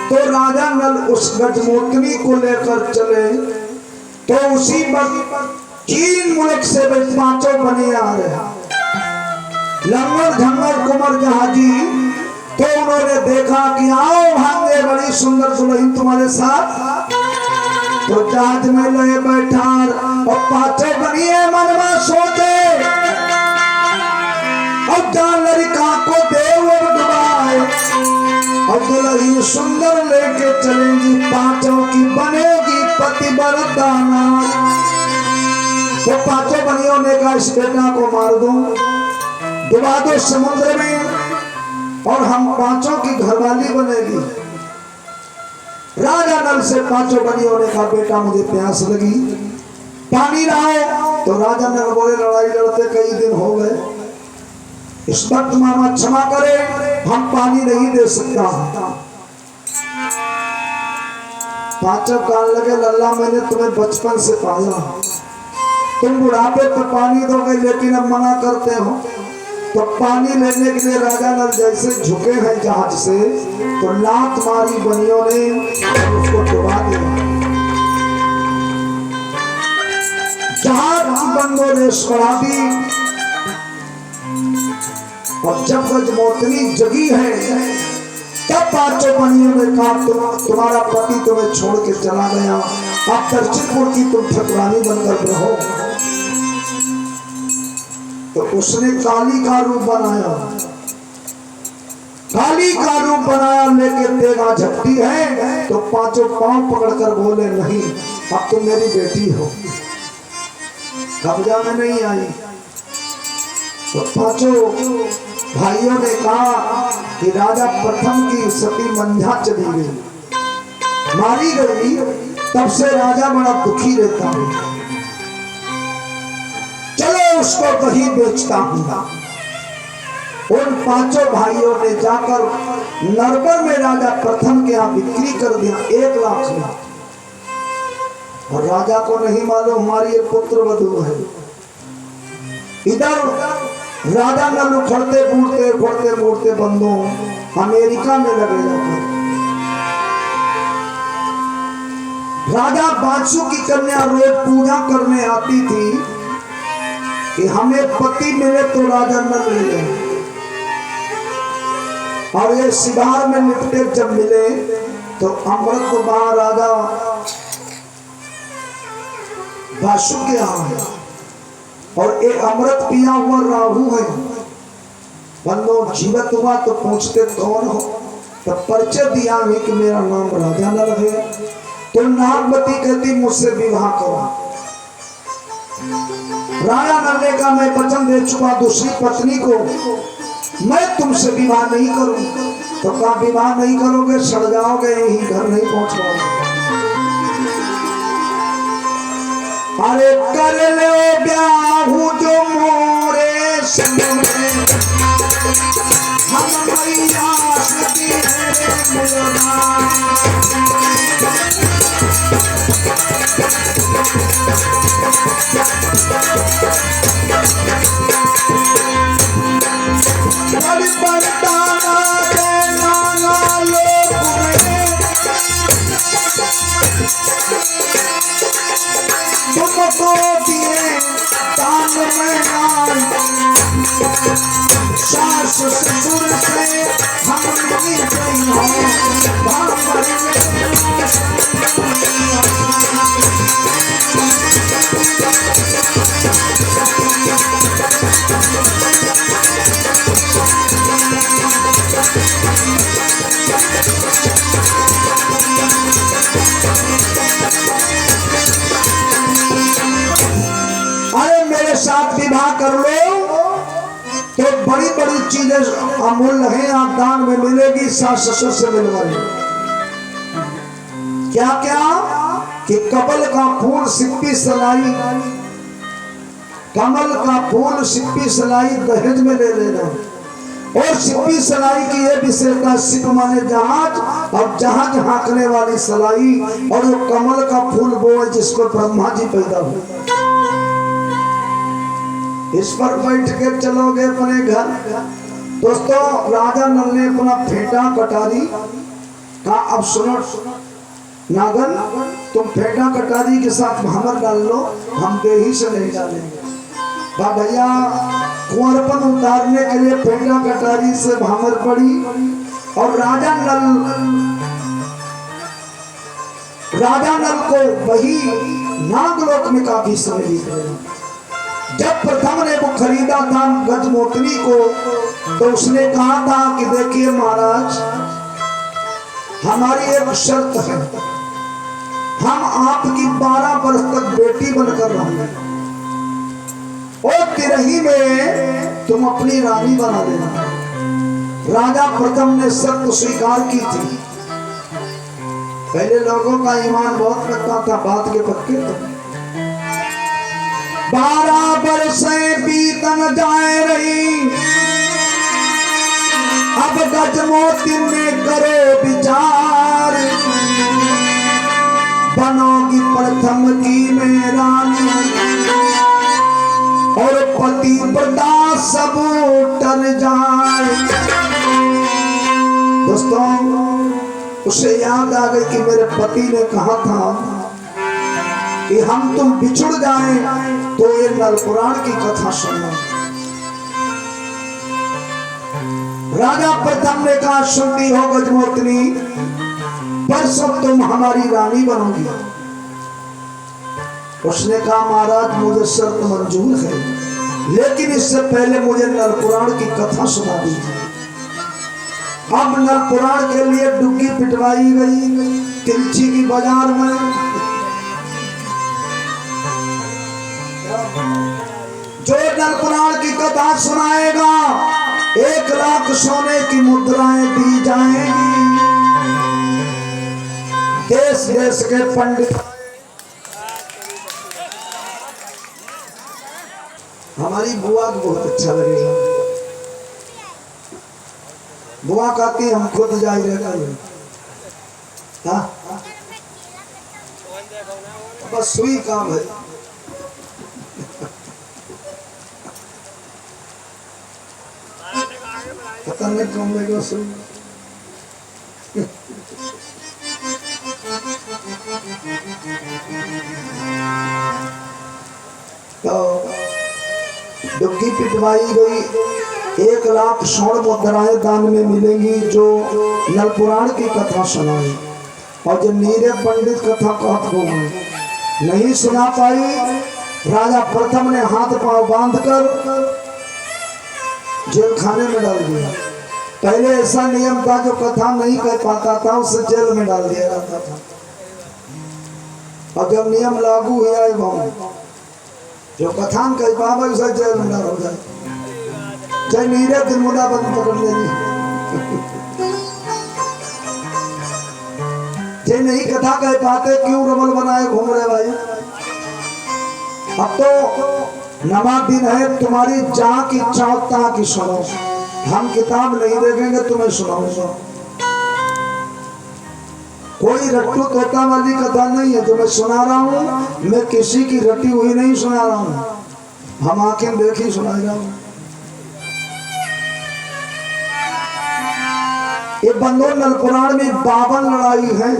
तो राजा नल उस गजमोटनी को लेकर चले, तो उसी वक्त 3 मुल्क से वे 5 बने आ रहे, लंगर झंगर कुंवर जहाजी। तो उन्होंने देखा कि आओ भांगे, बड़ी सुंदर दुल्हन तुम्हारे साथ। तो जहाज में ले बैठा और 5 बनिए मनवा सोचे, अब जान लड़का को देव डुबाए, और दुल्हन सुंदर लेके चलेंगी, 5 की बनेगी पतिव्रताना। तो 5 बनियों ने कहा इस बेटा को मार दो, डुबा दो समुद्र में, और हम 5 की घरवाली बनेगी। राजा नल से 5 बनियों ने कहा बेटा मुझे प्यास लगी, पानी लाओ। तो राजा नल बोले लड़ाई लड़ते कई दिन हो गए, इस वक्त मामा क्षमा करे, हम पानी नहीं दे सकता। 5 कान लगे लल्ला मैंने तुम्हें बचपन से पाला, तुम बुढ़ापे तो पानी दोगे लेकिन अब मना करते हो। तो पानी लेने के लिए राजा नल जैसे झुके हैं जहाज से, तो लात मारी बनियों ने, उसको डुबा दिया। जहाज बंदों ने सुड़ा दी, और जब गजमोटनी जगी है तब 5 बनियों ने कहा तुम्हारा पति तुम्हें छोड़ के चला गया, अब दर्शनपुर की तुम ठकुरानी बनकर रहो। तो उसने काली का रूप बनाया, काली का रूप बनाया, लेके तेगा झपटी है। तो 5 पांव पकड़कर बोले नहीं, अब तुम मेरी बेटी हो, कब्जा में नहीं आई। तो 5 भाइयों ने कहा कि राजा प्रथम की सती मंझा चली गई, मारी गई, तब से राजा बड़ा दुखी रहता है, चलो उसको कहीं बेचता हूं। उन 5 भाइयों ने जाकर नरबर में राजा प्रथम के यहाँ बिक्री कर दिया 1 लाख में। और राजा को नहीं मालूम हमारी एक पुत्र वधू है। इधर राजा नल उखड़ते बूढ़ते बंदों अमेरिका में लगे जाकर। राजा बादशु की कन्या रोज पूजा करने आती थी कि हमें पति मिले तो राजा नल मिले, और ये सिगार में लिपटे जब मिले तो अमृत को राजा बादशु के यहाँ है, और एक अमृत पिया हुआ राहु है। बंदो जीवित हुआ तो पूछते कौन हो, तब परिचय दिया है कि मेरा नाम राजा नल है। तो नागवती कहती मुझसे विवाह करो। राजा नल ने कहा मैं वचन दे चुका दूसरी पत्नी को मैं तुमसे विवाह नहीं करूं। तो कहा विवाह नहीं करोगे सड़ जाओगे, यही घर नहीं पहुंच पाओगे। अरे कर लो ब्याहू जो मोरे संग में, हम मैया सती तुमको दिए दान में सास ससुर से हम नहीं गई हो, अरे मेरे साथ विवाह कर लो तो बड़ी बड़ी चीजें अमूल्य हैं, आप दान में मिलेगी, सास ससुर से मिलवाइए। क्या क्या कि कमल का फूल सिप्पी सलाई, कमल का फूल सिप्पी सलाई दहेज में ले लेना। और सिप्पी सलाई की यह विशेषता, सिप माने जहाज और जहाज हाँकने वाली सलाई, और वो कमल का फूल वो है जिसको ब्रह्मा जी पैदा हुए। इस पर बैठ के चलोगे अपने घर। दोस्तों राजा नल ने अपना फेंटा कटारी कहा अब सुनो नागन, तुम फेंटा कटारी के साथ भामर डाल लो, हम देही से नहीं डालेंगे। भैया कुंवरपन उतारने के लिए फेंटा कटारी से भामर पड़ी और राजा नल को वही नागलोक में काफी समय बीत गया। जब प्रथम ने वो खरीदा था गजमोतनी को, तो उसने कहा था कि देखिए महाराज, हमारी एक शर्त है, हम आपकी 12 वर्ष तक बेटी बनकर रहेंगे और तिरही में तुम अपनी रानी बना लेना। राजा प्रथम ने शर्त स्वीकार की थी। पहले लोगों का ईमान बहुत पक्का था, बात के पक्के थे। 12 वर्ष बीतन जाए रही, अब गजमोती में करो विचार, बनोगी प्रथम की में रानी और पतिव्रता सब टल जाए। दोस्तों, उसे याद आ गई कि मेरे पति ने कहा था कि हम तुम बिछुड़ जाएं तो ये नल पुराण की कथा सुनना। राजा प्रथम ने कहा, सुनती हो गजमोतनी, परसों तुम हमारी रानी बनोगी। उसने कहा महाराज मुझे शर्त मंजूर है, लेकिन इससे पहले मुझे नल पुराण की कथा सुना दीजिए। अब नल पुराण के लिए डुग्गी पिटवाई गई तिलची की बाजार में। जो नल पुराण की कथा सुनाएगा 1 लाख सोने की मुद्राएं दी जाएंगी। देश देश के पंडित, हमारी बुआ को बहुत अच्छा लगेगा। बुआ कहती हम खुद जा ही रहेगा, बस सुई काम है। पता नहीं कौन लेगा सुई। तो डुग्गी पिटवाई गई, 1 लाख स्वर्ण मुद्राएं दान में मिलेंगी जो नल पुराण की कथा सुनाई। और जो नीरे पंडित कथा कहत हो नहीं सुना पाई, राजा प्रथम ने हाथ पांव बांधकर जेल खाने में डाल दिया। पहले ऐसा नियम था, जो कथा नहीं कह पाता था उसे जेल में डाल दिया जाता था। और जब नियम लागू हुआ, जो कथान कह पावे उसे जेल में डाल हो जाए, चाहे नीरे दिन मुदा बंद पकड़ लेनी। जे नहीं कथा कह पाते क्यों रमल बनाए घूम रहे भाई। अब तो नमा दिन है, तुम्हारी जहां की इच्छा हो तहां की सुनो। हम किताब नहीं देखेंगे, तुम्हें सुनाऊंगा। कोई रट्टू तोता वाली कथा नहीं है जो मैं सुना रहा हूँ। मैं किसी की रटी हुई नहीं सुना रहा हूँ, हम आंखें देखी सुना रहा हूँ। ये बंदो नल पुराण में 52 लड़ाई है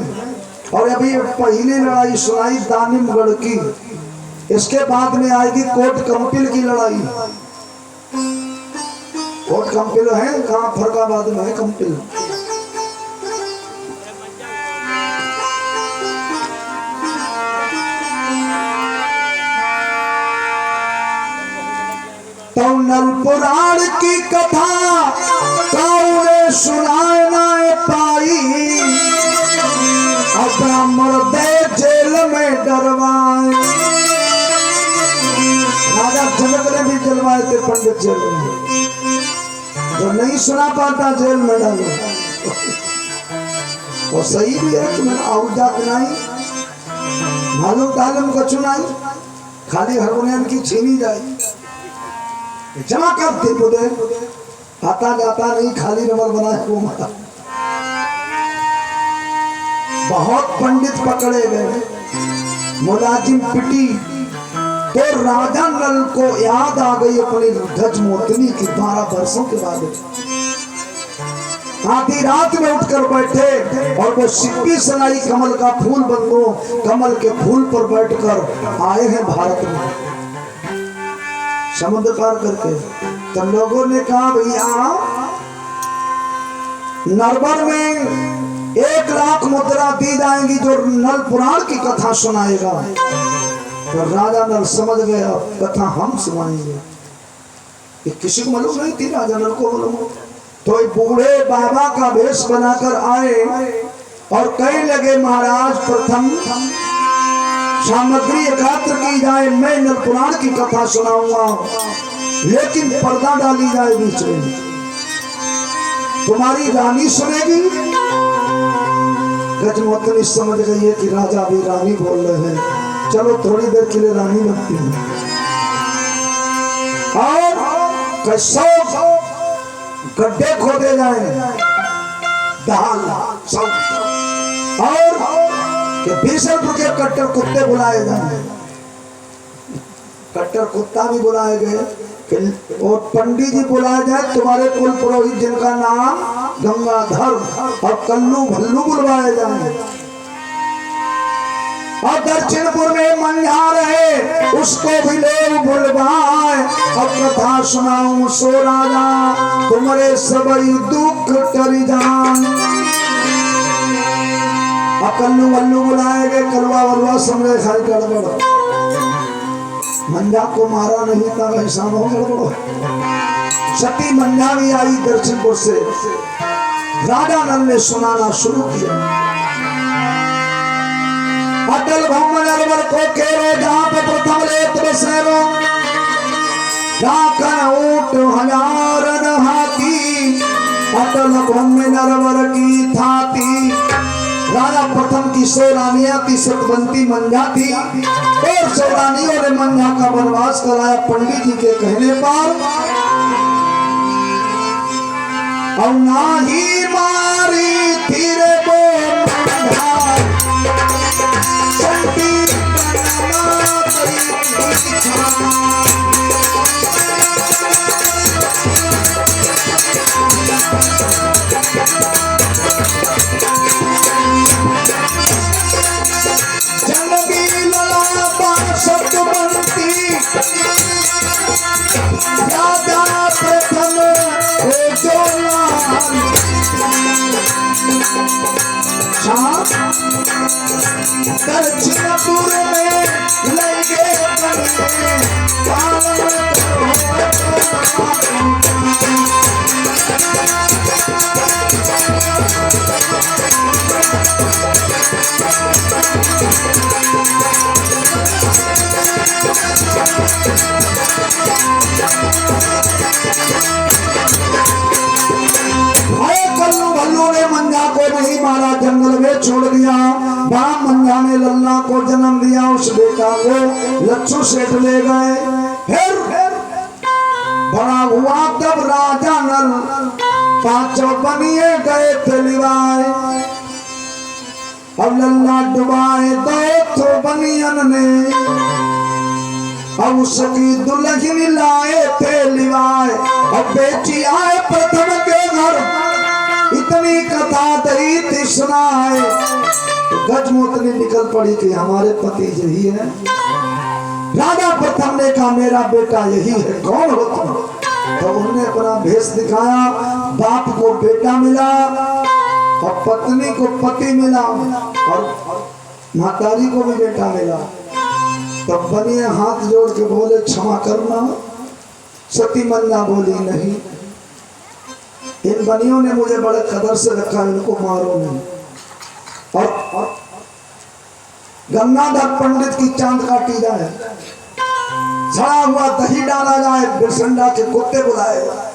और अभी पहली लड़ाई सुनाई दानिमगढ़ की। इसके बाद में आएगी कोट कंपिल की लड़ाई। कोट कंपिल है कहाँ? फरकाबाद में है कंपिल। तो नल पुराण की कथा कौने सुनाए ना पाई, अब ब्राह्मण दे जेल में डरवाए। राजा जनक ने भी जलवाए थे पंडित जेल में। जो नहीं सुना पाता जेल में डालो। वो सही भी है, तुम्हें आउजात नहीं मालूम तालम को चुनाई, खाली हारमोनियम की छीनी जाए। जमा करते मुझे आता जाता नहीं, खाली रमल बनाए वो माता। बहुत पंडित पकड़े गए, मुलाजिम पिटी। तो राजा नल को याद आ गई अपनी गजमोतनी की 12 वर्षों के बाद। आधी रात में उठकर बैठे और वो सिप्पी सनाई कमल का फूल बंधु कमल के फूल पर बैठकर आए हैं भारत में समुद्र पार करके। तो लोगों ने कहा भैया नरबर में 1 लाख मुद्रा दी जाएंगी जो नल पुराण की कथा सुनाएगा। तो राजा नल समझ गया कथा हम सुनाएंगे। ये किसी को मालूम नहीं थी, राजा नल को मालूम। तो बूढ़े बाबा का वेश बनाकर आए और कहने लगे महाराज प्रथम सामग्री एकत्र की जाए, मैं नल पुराण की कथा सुनाऊंगा लेकिन पर्दा डाली जाए बीच में। तुम्हारी रानी सुनेगी। गजमोहतनी समझ गई है कि राजा भी रानी बोल रहे हैं, चलो थोड़ी देर के लिए रानी बनती है। और 100 गड्ढे खोदे जाए दाल और 20 रुपये कट्टर कुत्ते बुलाए जाए। कट्टर कुत्ता भी बुलाए गए और पंडित जी बुलाए जाए, तुम्हारे कुल पुरोहित जिनका नाम गंगाधर और कल्लू भल्लू बुलवाए जाए। और दक्षिणपुर में मंझार है उसको भी ले बुलवाए और कथा सुनाऊं सो राजा तुम्हारे सबई दुख टरी जान। कल्लू वल्लू बुलाए गए, कलवा वलवा समझे खाई गड़बड़, मंजा को मारा नहीं था वैसा हो गड़बड़। सती मंजा भी आई दक्षिणपुर से, राजा नल ने सुनाना शुरू किया। अटल भौम नरवर को केरो जहाँ पे प्रथम रेत बसेरो, जाकर ऊंट 1000 हाथी, अटल भौम नरवर की थाती। राजा प्रथम की 100 रानियां थी, सतवंती मंजा थी और 100 रानियों ने मंजा का वनवास कराया पंडित जी के कहने पर। और ना ही मारी थी रे वो दक्षिणपुर में लगे कल्लू भल्लू ने मंजा को नहीं मारा, जंगल में छोड़ दिया। बाम मंजा ने लल्ला को जन्म दिया, उस बेटा को लच्छू सेठ ले गए। फिर बड़ा हुआ तब राजा नल 5 बनिए गए थे लिवाए। अब लल्ला डुबाए 2 बनियन ने, अब उसकी दुल्हन लाए थे लिवाए। अब बेटी आए प्रथम के घर, इतनी कथा दई थी सुनाए। तो गजमोहतनी निकल पड़ी कि हमारे पति यही है। राजा प्रथम ने कहा मेरा बेटा यही है, कौन हो तुम? तो उन्होंने अपना भेष दिखाया। बाप को बेटा मिला और पत्नी को पति मिला और माताजी को भी बेटा मिला। तब बनिए हाथ जोड़ के बोले क्षमा करना। सती मंजा बोली नहीं, इन बनियों ने मुझे बड़े कदर से रखा, इनको मारो नहीं। और गंगाधर पंडित की चांद काटी जाए, सड़ा हुआ दही डाला जाए, बिरसंडा के कुत्ते बुलाए जाए।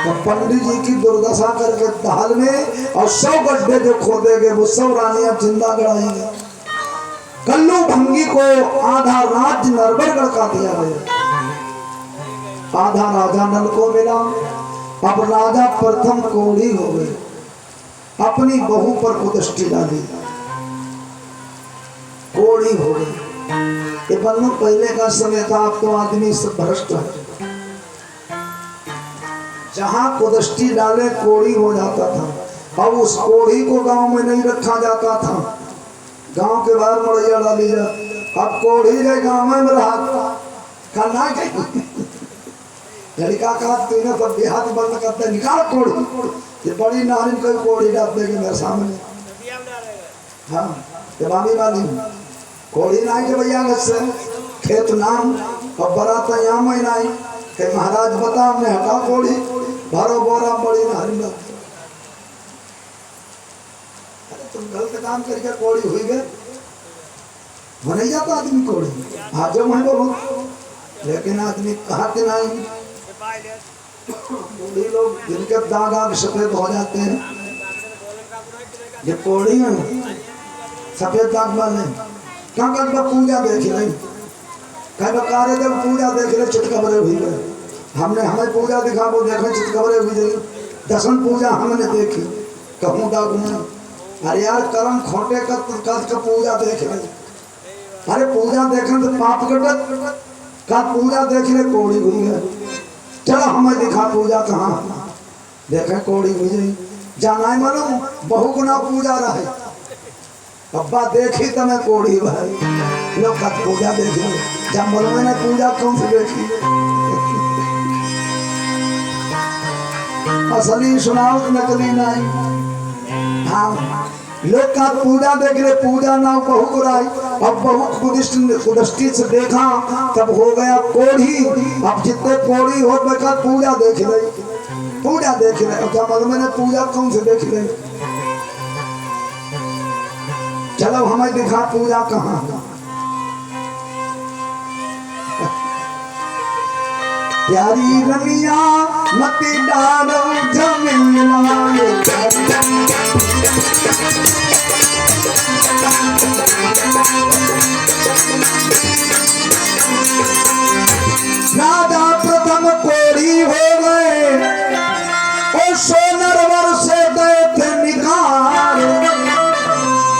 तो पंडित जी की दुर्दशा करके दाल में और 100 गड्ढे जो खोदेंगे वो 100 रानियां जिंदा गड़ाएंगे। कल्लू भंगी को आधा राज्य नरबरगढ़ का दिया गया, आधा राजा नल को मिला। अब राजा प्रथम कोड़ी हो गए, अपनी बहू पर कुदृष्टि डाली, कोड़ी हो गई। ये बन्नू पहले का समय था, अब तो आदमी सब भ्रष्ट है। जहां कुदृष्टि डाले कोड़ी हो जाता था। अब उस कोढ़ी को गांव में नहीं रखा जाता था, गांव के बाहर मड़ैया डाली जा। अब कोढ़ी गए गांव में रहा करना लड़का का तूने सब देहात बंद करते निकाल कोढ़ी, ये बड़ी नारी कोई कोढ़ी डाल देगी मेरे सामने। हाँ जवाबी वाली कोढ़ी ना के भैया से खेत नाम और बरात यहाँ में नहीं के महाराज बता हमने हटा कोढ़ी भरो बोरा बड़ी नारी में। अरे तुम गलत काम करके कोढ़ी हुई गए, बने जाता आदमी कोढ़ी आज मैं बोलूँ, लेकिन आदमी कहा कि नहीं कोढ़ी लोग जिनके दाग आग सफेद हो जाते हैं, ये कोढ़ी है सफेद दाग वाले क्या कर पूजा देख नहीं कई बकारे जब पूजा देख ले चितकबरे हुई गए, हमने हमें पूजा दिखा वो देखे चितकबरे हुई गई, दसम पूजा हमने देखी कहूँ दाग में। अरे यार कर्म खोटे का पूजा देख ले, अरे पूजा देखें तो पाप कटत का पूजा देख ले कोढ़ी हुई है, चलो हमें दिखा पूजा कहाँ देखे कोढ़ी हुई गई जाना है मालूम बहु गुना पूजा रहे अब्बा देखी तो मैं कोढ़ी भाई लोग का पूजा देखी जब बोलो मैंने पूजा कौन सी देखी असली सुनाओ नकली नहीं। हाँ लोग का पूजा देख ले पूजा ना बहु गुराई, अब बहु कुदृष्टि से देखा तब हो गया कोढ़ी। अब जितने कोढ़ी हो बेकार पूजा देख ले पूजा देख ले, अब जब बोलो मैंने पूजा कौन सी देख ले, चलो हमें दिखा पूजा कहाँ। प्यारी रमिया मती डालो जमीला राजा प्रथम कोढ़ी हो गए और सोनर वर से गए थे निकाल,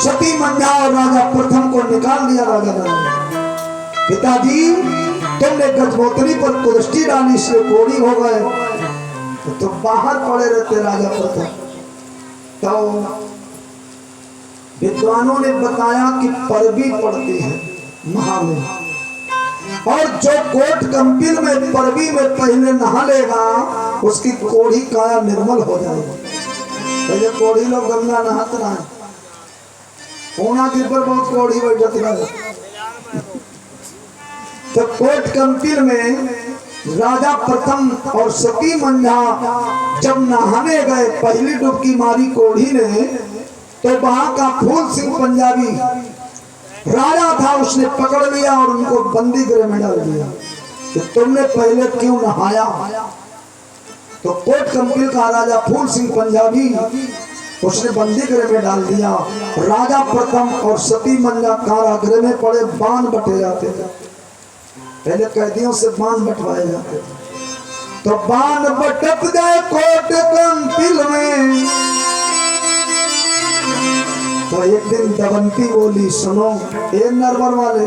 सती मंजा और राजा प्रथम को निकाल दिया राजा ने। पिताजी तुमने गजमोतरी पर कुदृष्टि डाली इसलिए कोढ़ी हो गए, तो तुम बाहर पड़े रहते राजा प्रथम। तो विद्वानों ने बताया कि परबी पड़ती है महा में, और जो कोट कंपिल में परबी में पहले नहा लेगा उसकी कोढ़ी काया निर्मल हो जाएगी। पहले कोढ़ी लोग गंगा नहाते रहे, पूना गिर पर बहुत कोढ़ी बैठती रहे। तो कोट कंपिल में राजा प्रथम और सती मंझा जब नहाने गए पहली डुबकी मारी कोढ़ी ने, तो वहां का फूल सिंह पंजाबी राजा था उसने पकड़ लिया और उनको बंदी गृह में डाल दिया कि तुमने पहले क्यों नहाया। तो कोट कंपिल का राजा फूल सिंह पंजाबी उसने बंदी गृह में डाल दिया। राजा प्रथम और सती मंजा कारागृह में पड़े, बाण बटे जाते थे, पहले कैदियों से बाण बंटवाए जाते थे। तो बाण बटत गए कोट कंपिल में, तो एक दिन दबंती बोली सुनो ए नरवर वाले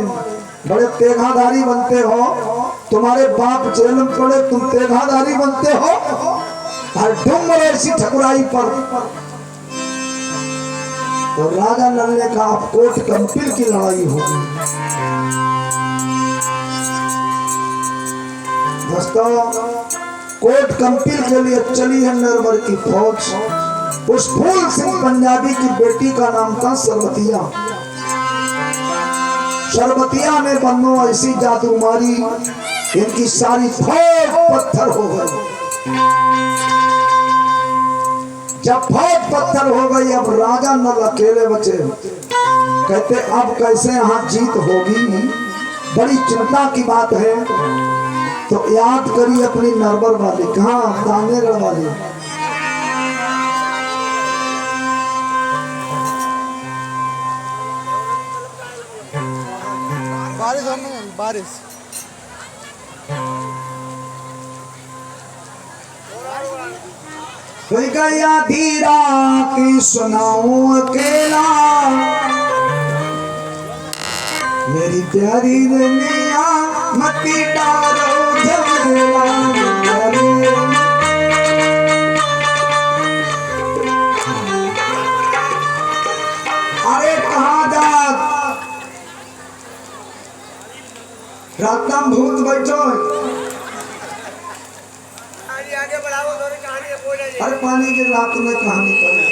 बड़े तेघाधारी बनते हो, तुम्हारे बाप जेल में पड़े तुम तेघाधारी बनते हो, और डूम ऐसी ठकुराई पर। तो राजा नल ने कहा आप कोट कंपिल की लड़ाई होगी। दोस्तों कोट कंपिल के लिए चली है नरवर की फौज। उस फूल सिंह पंजाबी की बेटी का नाम था सरबतिया। सरबतिया ने बन्नो ऐसी जादू मारी इनकी सारी फौज पत्थर हो गई। जब फौज पत्थर हो गई अब राजा नल अकेले बचे, कहते अब कैसे यहाँ जीत होगी, बड़ी चिंता की बात है। तो याद करी अपनी नरवर वाली, कहाँ दानेगढ़ वाली। बारिश कोई गया धीरा की सुनाऊं अकेला, मेरी प्यारी दुनिया मती डालो झमेला। अरे कहाँ जात रात में भूत बैठो आगे बढ़ाओ थोड़ी कहानी बोल रही अरे पानी के रात में कहानी करे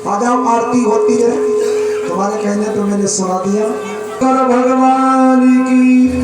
आ जाओ आरती होती है तुम्हारे कहने पे मैंने सुना दिया कर भगवान की